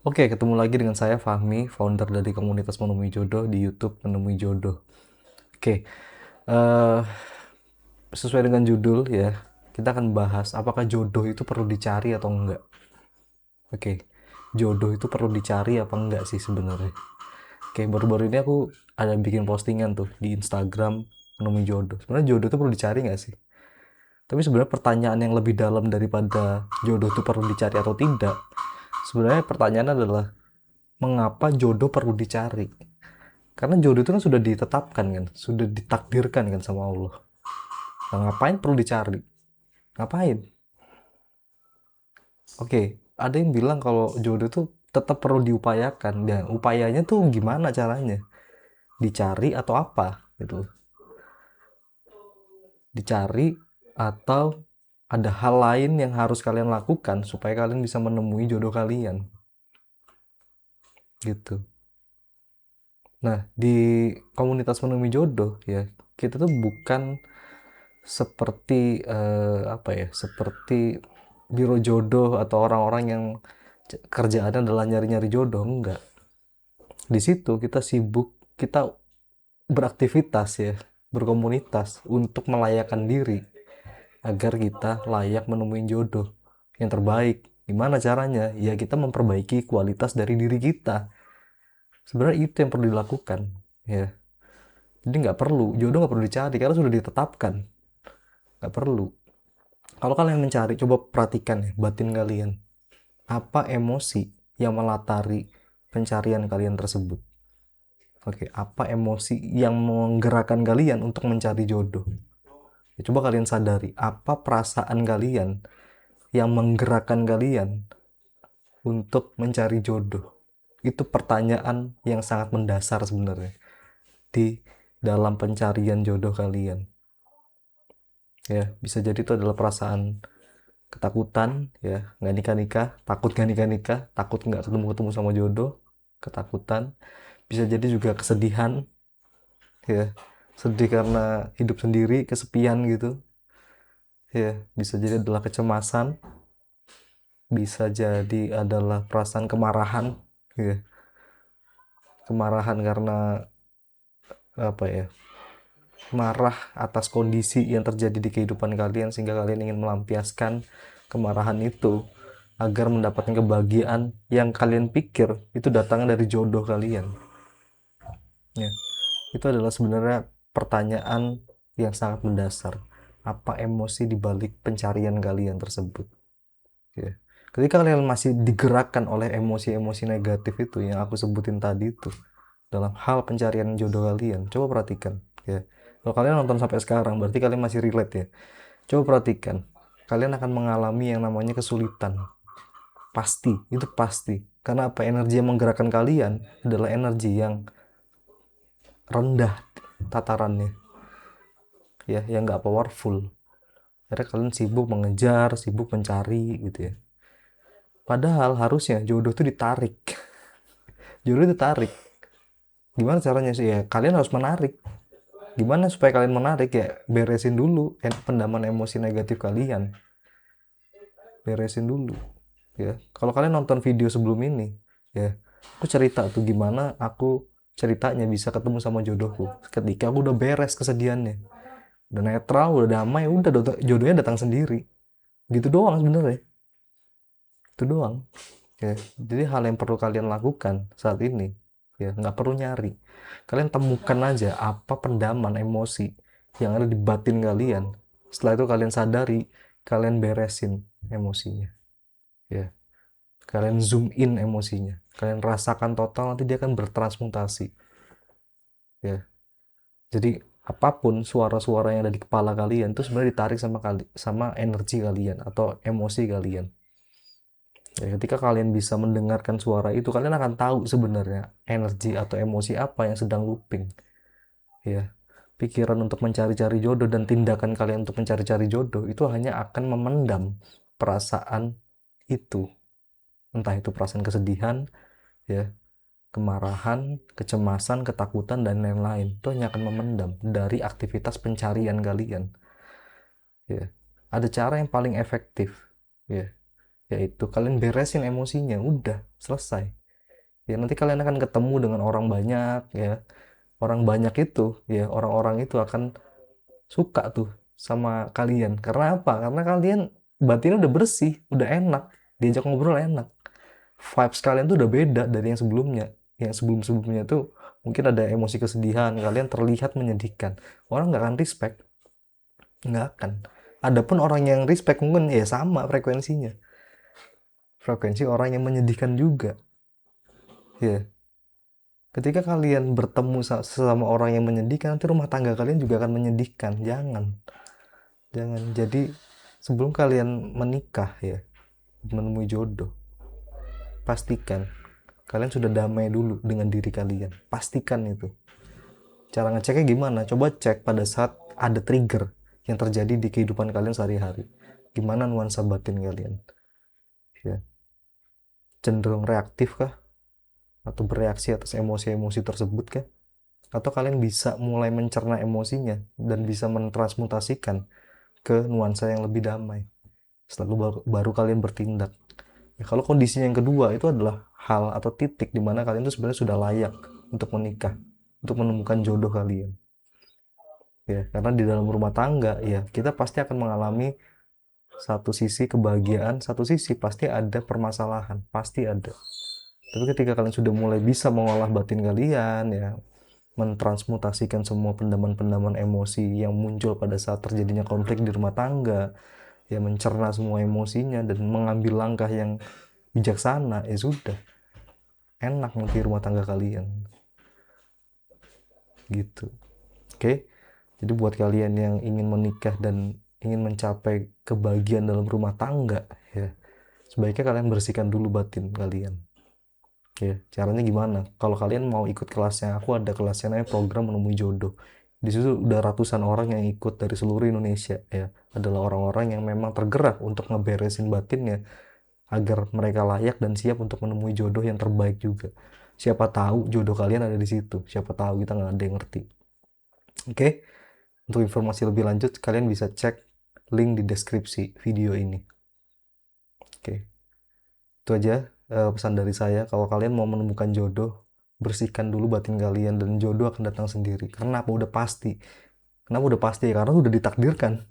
Oke, ketemu lagi dengan saya Fahmi, founder dari komunitas Menemui Jodoh di YouTube Menemui Jodoh. Oke, eh, sesuai dengan judul ya, kita akan bahas apakah jodoh itu perlu dicari atau enggak. Oke, jodoh itu perlu dicari apa enggak sih sebenarnya? Oke, baru-baru ini aku ada bikin postingan tuh di Instagram Menemui Jodoh. Sebenarnya jodoh itu perlu dicari nggak sih? Tapi sebenarnya pertanyaan yang lebih dalam daripada jodoh itu perlu dicari atau tidak, sebenarnya pertanyaannya adalah mengapa jodoh perlu dicari? Karena jodoh itu kan sudah ditetapkan kan, sudah ditakdirkan kan sama Allah. Nah, ngapain perlu dicari? Ngapain? Oke, ada yang bilang kalau jodoh itu tetap perlu diupayakan. Dan upayanya tuh gimana caranya? Dicari atau apa? Gitu. Dicari atau ada hal lain yang harus kalian lakukan supaya kalian bisa menemui jodoh kalian. Gitu. Nah, di komunitas menemui jodoh ya, kita tuh bukan seperti apa ya, seperti biro jodoh atau orang-orang yang kerjaannya adalah nyari-nyari jodoh. Enggak, di situ kita sibuk, kita beraktivitas ya, berkomunitas untuk melayakkan diri agar kita layak menemui jodoh yang terbaik. Gimana caranya? Ya kita memperbaiki kualitas dari diri kita. Sebenarnya itu yang perlu dilakukan ya. Jadi nggak perlu, jodoh nggak perlu dicari karena sudah ditetapkan. Nggak perlu. Kalau kalian mencari, coba perhatikan ya batin kalian. Apa emosi yang melatari pencarian kalian tersebut? Oke, apa emosi yang menggerakkan kalian untuk mencari jodoh? Ya, coba kalian sadari, apa perasaan kalian yang menggerakkan kalian untuk mencari jodoh? Itu pertanyaan yang sangat mendasar sebenarnya di dalam pencarian jodoh kalian. Ya, bisa jadi itu adalah perasaan ketakutan, ya, nggak nikah-nikah, takut nggak nikah-nikah, takut nggak ketemu-ketemu sama jodoh, ketakutan. Bisa jadi juga kesedihan, ya, sedih karena hidup sendiri, kesepian gitu, ya. Bisa jadi adalah kecemasan, bisa jadi adalah perasaan kemarahan, ya, kemarahan karena apa ya, marah atas kondisi yang terjadi di kehidupan kalian sehingga kalian ingin melampiaskan kemarahan itu agar mendapatkan kebahagiaan yang kalian pikir itu datangnya dari jodoh kalian, ya. Itu adalah sebenarnya pertanyaan yang sangat mendasar. Apa emosi di balik pencarian kalian tersebut? Ya. Ketika kalian masih digerakkan oleh emosi-emosi negatif itu yang aku sebutin tadi itu dalam hal pencarian jodoh kalian, coba perhatikan. Ya. Kalau kalian nonton sampai sekarang, berarti kalian masih relate ya. Coba perhatikan. Kalian akan mengalami yang namanya kesulitan. Pasti, itu pasti. Karena apa? Energi yang menggerakkan kalian adalah energi yang rendah tatarannya, ya, yang nggak powerful. Karena kalian sibuk mengejar, sibuk mencari gitu ya. Padahal harusnya jodoh itu ditarik. Jodoh ditarik. Gimana caranya sih ya? Kalian harus menarik. Gimana supaya kalian menarik ya? Beresin dulu pendaman emosi negatif kalian. Beresin dulu. Ya. Kalau kalian nonton video sebelum ini, ya, aku cerita tuh gimana aku ceritanya bisa ketemu sama jodohku. Ketika aku udah beres kesedihannya, udah netral, udah damai, udah jodohnya datang sendiri. Gitu doang sebenarnya. Itu doang. Ya, jadi hal yang perlu kalian lakukan saat ini, ya, nggak perlu nyari. Kalian temukan aja apa pendaman emosi yang ada di batin kalian. Setelah itu kalian sadari, kalian beresin emosinya. Ya, kalian zoom in emosinya. Kalian rasakan total, nanti dia akan bertransmutasi. Ya, jadi apapun suara-suara yang ada di kepala kalian itu sebenarnya ditarik sama energi kalian atau emosi kalian. Ya, ketika kalian bisa mendengarkan suara itu, kalian akan tahu sebenarnya energi atau emosi apa yang sedang looping. Ya, pikiran untuk mencari-cari jodoh dan tindakan kalian untuk mencari-cari jodoh itu hanya akan memendam perasaan itu. Entah itu perasaan kesedihan, ya, kemarahan, kecemasan, ketakutan, dan lain-lain. Itu hanya akan memendam dari aktivitas pencarian kalian. Ya, ada cara yang paling efektif. Ya, yaitu kalian beresin emosinya, udah selesai. Ya nanti kalian akan ketemu dengan orang banyak ya. Orang banyak itu ya, orang-orang itu akan suka tuh sama kalian. Karena apa? Karena kalian batinnya udah bersih, udah enak, diajak ngobrol enak. Vibes kalian tuh udah beda dari yang sebelumnya. Yang sebelum-sebelumnya tuh mungkin ada emosi kesedihan, kalian terlihat menyedihkan. Orang nggak akan respect, nggak akan. Adapun orang yang respect mungkin ya sama frekuensinya. Frekuensi orang yang menyedihkan juga. Ya, ketika kalian bertemu sesama orang yang menyedihkan, nanti rumah tangga kalian juga akan menyedihkan. Jangan. Jangan. Jadi sebelum kalian menikah ya, menemui jodoh, pastikan kalian sudah damai dulu dengan diri kalian. Pastikan itu. Cara ngeceknya gimana? Coba cek pada saat ada trigger yang terjadi di kehidupan kalian sehari-hari. Gimana nuansa batin kalian? Ya, cenderung reaktif kah? Atau bereaksi atas emosi-emosi tersebut kah? Atau kalian bisa mulai mencerna emosinya dan bisa mentransmutasikan ke nuansa yang lebih damai. Setelah itu baru kalian bertindak. Ya, kalau kondisinya yang kedua itu adalah hal atau titik di mana kalian itu sebenarnya sudah layak untuk menikah, untuk menemukan jodoh kalian. Ya, karena di dalam rumah tangga ya kita pasti akan mengalami satu sisi kebahagiaan, satu sisi pasti ada permasalahan, pasti ada. Tapi ketika kalian sudah mulai bisa mengolah batin kalian ya, mentransmutasikan semua pendaman-pendaman emosi yang muncul pada saat terjadinya konflik di rumah tangga, ya mencerna semua emosinya dan mengambil langkah yang bijaksana, ya sudah, enak nanti rumah tangga kalian. Gitu. Oke? Jadi buat kalian yang ingin menikah dan ingin mencapai kebahagiaan dalam rumah tangga, ya, sebaiknya kalian bersihkan dulu batin kalian. Ya, caranya gimana? Kalau kalian mau ikut kelasnya, aku ada kelasnya namanya program menemui jodoh. Di situ udah ratusan orang yang ikut dari seluruh Indonesia ya. Adalah orang-orang yang memang tergerak untuk ngeberesin batinnya agar mereka layak dan siap untuk menemui jodoh yang terbaik juga. Siapa tahu jodoh kalian ada di situ. Siapa tahu, kita nggak ada yang ngerti. Oke? Untuk informasi lebih lanjut, kalian bisa cek link di deskripsi video ini. Oke. Itu aja pesan dari saya. Kalau kalian mau menemukan jodoh, bersihkan dulu batin kalian dan jodoh akan datang sendiri. Kenapa? Udah pasti. Kenapa udah pasti? Karena udah ditakdirkan.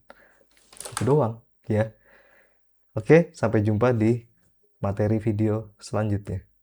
Itu doang, ya. Oke, sampai jumpa di materi video selanjutnya.